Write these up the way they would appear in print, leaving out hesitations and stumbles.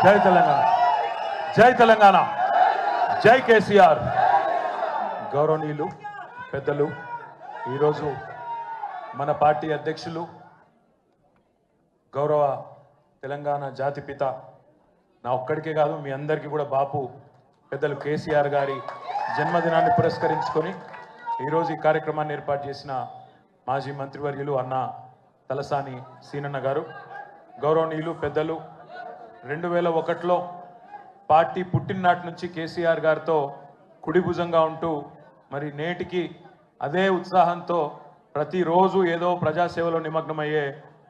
జై తెలంగాణ, జై తెలంగాణ, జై కేసీఆర్. గౌరవనీయులు పెద్దలు, ఈరోజు మన పార్టీ అధ్యక్షులు గౌరవ తెలంగాణ జాతిపిత, నా ఒక్కడికే కాదు మీ అందరికీ కూడా బాపు పెద్దలు కేసీఆర్ గారి జన్మదినాన్ని పురస్కరించుకొని ఈరోజు ఈ కార్యక్రమాన్ని ఏర్పాటు చేసిన మాజీ మంత్రివర్యులు అన్న తలసాని సీనన్న గారు, గౌరవనీయులు పెద్దలు, 2001లో పార్టీ పుట్టిననాటి నుంచి కేసీఆర్ గారితో కుడిభుజంగా ఉంటూ మరి నేటికి అదే ఉత్సాహంతో ప్రతిరోజు ఏదో ప్రజాసేవలో నిమగ్నమయ్యే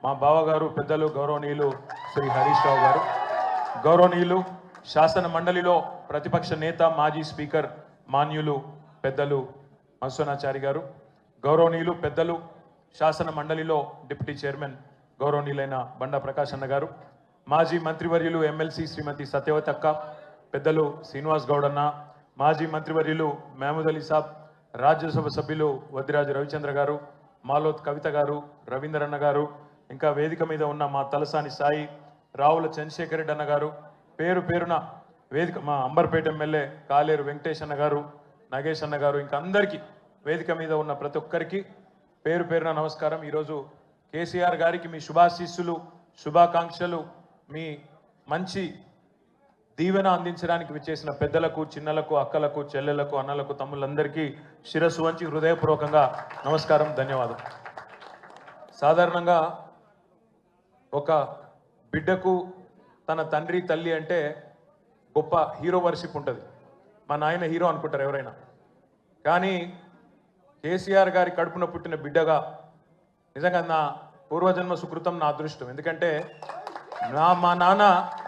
మా బావగారు పెద్దలు గౌరవనీయులు శ్రీ హరీష్ రావు గారు, గౌరవనీయులు శాసన మండలిలో ప్రతిపక్ష నేత మాజీ స్పీకర్ మాన్యులు పెద్దలు మత్స్వనాచారి గారు, గౌరవనీయులు పెద్దలు శాసన మండలిలో డిప్యూటీ చైర్మన్ గౌరవనీయులైన బండా ప్రకాష్ అన్న గారు, మాజీ మంత్రివర్యులు ఎమ్మెల్సీ శ్రీమతి సత్యవతి అక్క, పెద్దలు శ్రీనివాస్ గౌడ్ అన్న, మాజీ మంత్రివర్యులు మహమూద్ అలీ సాబ్, రాజ్యసభ సభ్యులు వద్దిరాజు రవిచంద్ర గారు, మాలోత్ కవిత గారు, రవీందర్ అన్న గారు, ఇంకా వేదిక మీద ఉన్న మా తలసాని సాయి, రావుల చంద్రశేఖర్ రెడ్డి అన్న గారు, పేరు పేరున వేదిక మా అంబర్పేట ఎమ్మెల్యే కాలేరు వెంకటేష్ అన్న గారు, నగేష్ అన్న గారు, ఇంకా అందరికీ వేదిక మీద ఉన్న ప్రతి ఒక్కరికి పేరు పేరున నమస్కారం. ఈరోజు కేసీఆర్ గారికి మీ శుభాశీస్సులు, శుభాకాంక్షలు, మీ మంచి దీవెన అందించడానికి విచ్చేసిన పెద్దలకు, చిన్నలకు, అక్కలకు, చెల్లెలకు, అన్నలకు, తమ్ముళ్ళందరికీ శిరస్సు వంచి హృదయపూర్వకంగా నమస్కారం, ధన్యవాదం. సాధారణంగా ఒక బిడ్డకు తన తండ్రి తల్లి అంటే గొప్ప హీరో వర్షిప్ ఉంటుంది. మా నాయన హీరో అనుకుంటారు ఎవరైనా, కానీ కేసీఆర్ గారి కడుపున పుట్టిన బిడ్డగా నిజంగా నా పూర్వజన్మ సుకృతం, నా అదృష్టం. ఎందుకంటే మా నాన్న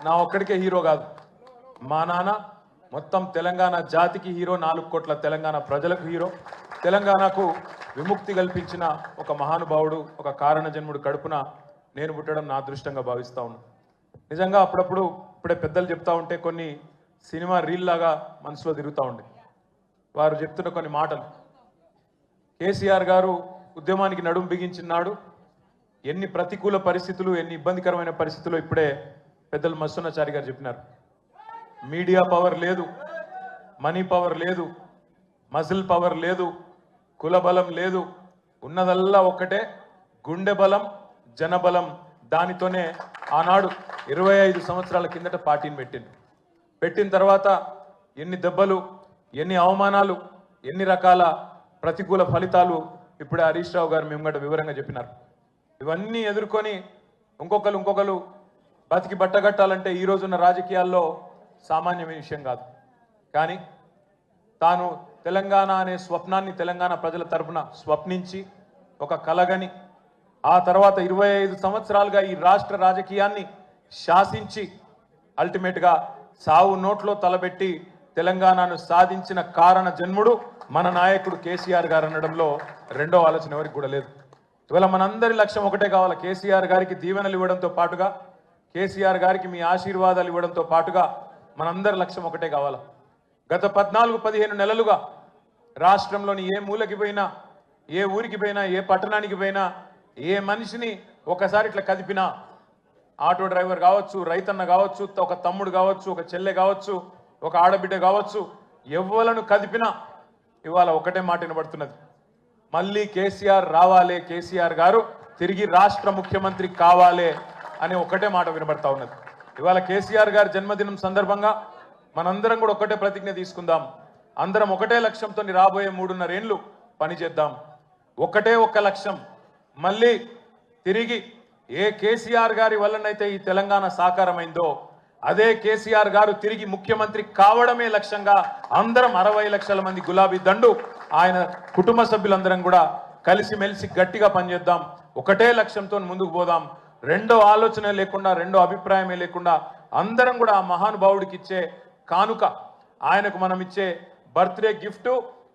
నా ఒక్కడికే హీరో కాదు, మా నాన్న మొత్తం తెలంగాణ జాతికి హీరో, 4 కోట్ల తెలంగాణ ప్రజలకు హీరో, తెలంగాణకు విముక్తి కల్పించిన ఒక మహానుభావుడు, ఒక కారణ జన్ముడు కడుపున నేను పుట్టడం నా అదృష్టంగా భావిస్తూ ఉన్నాను. నిజంగా అప్పుడప్పుడు ఇప్పుడే పెద్దలు చెప్తా ఉంటే కొన్ని సినిమా రీల్ లాగా మనసులో తిరుగుతూ ఉండే వారు చెప్తున్న కొన్ని మాటలు. కేసీఆర్ గారు ఉద్యమానికి నడుం బిగించినాడు, ఎన్ని ప్రతికూల పరిస్థితులు, ఎన్ని ఇబ్బందికరమైన పరిస్థితులు ఇప్పుడే పెద్దలు మత్స్వనాచారి గారు చెప్పినారు. మీడియా పవర్ లేదు, మనీ పవర్ లేదు, మజిల్ పవర్ లేదు, కుల బలం లేదు, ఉన్నదల్లా ఒక్కటే గుండె బలం, జనబలం. దానితోనే ఆనాడు 25 సంవత్సరాల కిందట పార్టీని పెట్టిన తర్వాత ఎన్ని దెబ్బలు, ఎన్ని అవమానాలు, ఎన్ని రకాల ప్రతికూల ఫలితాలు ఇప్పుడే హరీష్ రావు గారు మేము గట్ట వివరంగా చెప్పినారు. ఇవన్నీ ఎదుర్కొని ఇంకొకరు బతికి బట్టగట్టాలంటే ఈ రోజున్న రాజకీయాల్లో సామాన్యమైన విషయం కాదు. కానీ తాను తెలంగాణ అనే స్వప్నాన్ని తెలంగాణ ప్రజల తరఫున స్వప్నించి ఒక కలగని, ఆ తర్వాత 25 సంవత్సరాలుగా ఈ రాష్ట్ర రాజకీయాన్ని శాసించి అల్టిమేట్గా సావు నోట్లో తలబెట్టి తెలంగాణను సాధించిన కారణ జన్ముడు మన నాయకుడు కేసీఆర్ గారు అనడంలో రెండో ఆలోచన ఎవరికి కూడా లేదు. ఇవాళ మనందరి లక్ష్యం ఒకటే కావాలి, కేసీఆర్ గారికి దీవెనలు ఇవ్వడంతో పాటుగా, కేసీఆర్ గారికి మీ ఆశీర్వాదాలు ఇవ్వడంతో పాటుగా మనందరి లక్ష్యం ఒకటే కావాలి. గత 14-15 నెలలుగా రాష్ట్రంలోని ఏ మూలకి పోయినా, ఏ ఊరికి పోయినా, ఏ పట్టణానికి పోయినా, ఏ మనిషిని ఒకసారి ఇట్లా కదిపినా, ఆటో డ్రైవర్ కావచ్చు, రైతన్న కావచ్చు, ఒక తమ్ముడు కావచ్చు, ఒక చెల్లె కావచ్చు, ఒక ఆడబిడ్డ కావచ్చు, ఎవ్వలను కదిపినా ఇవాళ ఒకటే మాట వినబడుతున్నది, మళ్ళీ కేసీఆర్ రావాలే, కేసీఆర్ గారు తిరిగి రాష్ట్ర ముఖ్యమంత్రి కావాలే అనే ఒకటే మాట వినబడతా ఉన్నది. ఇవాళ కేసీఆర్ గారి జన్మదినం సందర్భంగా మనందరం కూడా ఒకటే ప్రతిజ్ఞ తీసుకుందాం. అందరం ఒకటే లక్ష్యంతో రాబోయే 3.5 ఏళ్ళు పనిచేద్దాం. ఒకటే ఒక్క లక్ష్యం, మళ్ళీ తిరిగి ఏ కేసీఆర్ గారి వల్లనైతే ఈ తెలంగాణ సాకారమైందో అదే కేసీఆర్ గారు తిరిగి ముఖ్యమంత్రి కావడమే లక్ష్యంగా అందరం 60 లక్షల మంది గులాబీ దండు ఆయన కుటుంబ సభ్యులందరం కూడా కలిసిమెలిసి గట్టిగా పనిచేద్దాం. ఒకటే లక్ష్యంతో ముందుకు పోదాం. రెండో ఆలోచన లేకుండా, రెండో అభిప్రాయమే లేకుండా అందరం కూడా ఆ మహానుభావుడికి ఇచ్చే కానుక, ఆయనకు మనం ఇచ్చే బర్త్డే గిఫ్ట్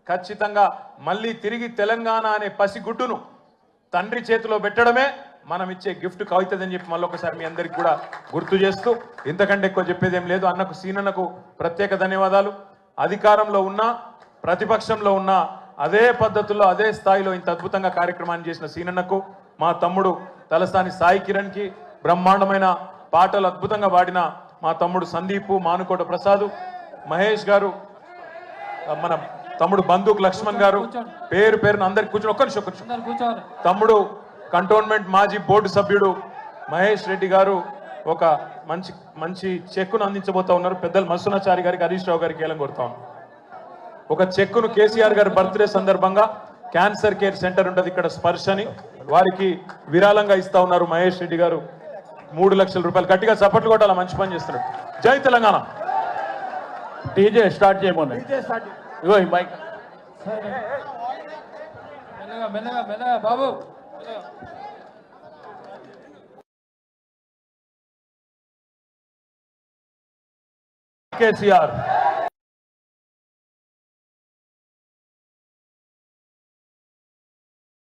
ఖచ్చితంగా మళ్ళీ తిరిగి తెలంగాణ అనే పసిగుడ్డును తండ్రి చేతిలో పెట్టడమే మనం ఇచ్చే గిఫ్ట్ అవుతుందని చెప్పి మళ్ళొకసారి మీ అందరికి కూడా గుర్తు చేస్తూ, ఇంతకంటే ఎక్కువ చెప్పేదేం లేదు. అన్నకు సీనన్నకు ప్రత్యేక ధన్యవాదాలు. అధికారంలో ఉన్నా, ప్రతిపక్షంలో ఉన్నా అదే పద్ధతుల్లో, అదే స్థాయిలో ఇంత అద్భుతంగా కార్యక్రమాన్ని చేసిన సీనన్నకు, మా తమ్ముడు తలసాని సాయి కిరణ్కి, బ్రహ్మాండమైన పాటలు అద్భుతంగా పాడిన మా తమ్ముడు సందీపు మానుకోట ప్రసాద్, మహేష్ గారు, మన తమ్ముడు బందూక్ లక్ష్మణ్ గారు, పేరు పేరున అందరికి కూర్చొని ఒక్క నిమిషం. తమ్ముడు కంటోన్మెంట్ మాజీ బోర్డు సభ్యుడు మహేష్ రెడ్డి గారు ఒక మంచి మంచి చెక్కును అందించబోతా ఉన్నారు. పెద్దలు మసునాచారి గారికి, హరీష్ రావు గారికి ఏలం కొడతా ఉన్నారు. ఒక చెక్కును కేసీఆర్ గారి బర్త్డే సందర్భంగా క్యాన్సర్ కేర్ సెంటర్ ఉంటుంది ఇక్కడ స్పర్శ అని, వారికి విరాళంగా ఇస్తా ఉన్నారు మహేష్ రెడ్డి గారు 3 లక్షల రూపాయలు. గట్టిగా చప్పట్లు కొట్టాల, మంచి పని చేస్తున్నారు. జై తెలంగాణ. డీజే స్టార్ట్ చేయమని ఇగో ఈ మైక్ మెల్లగా బాబు. కేసీఆర్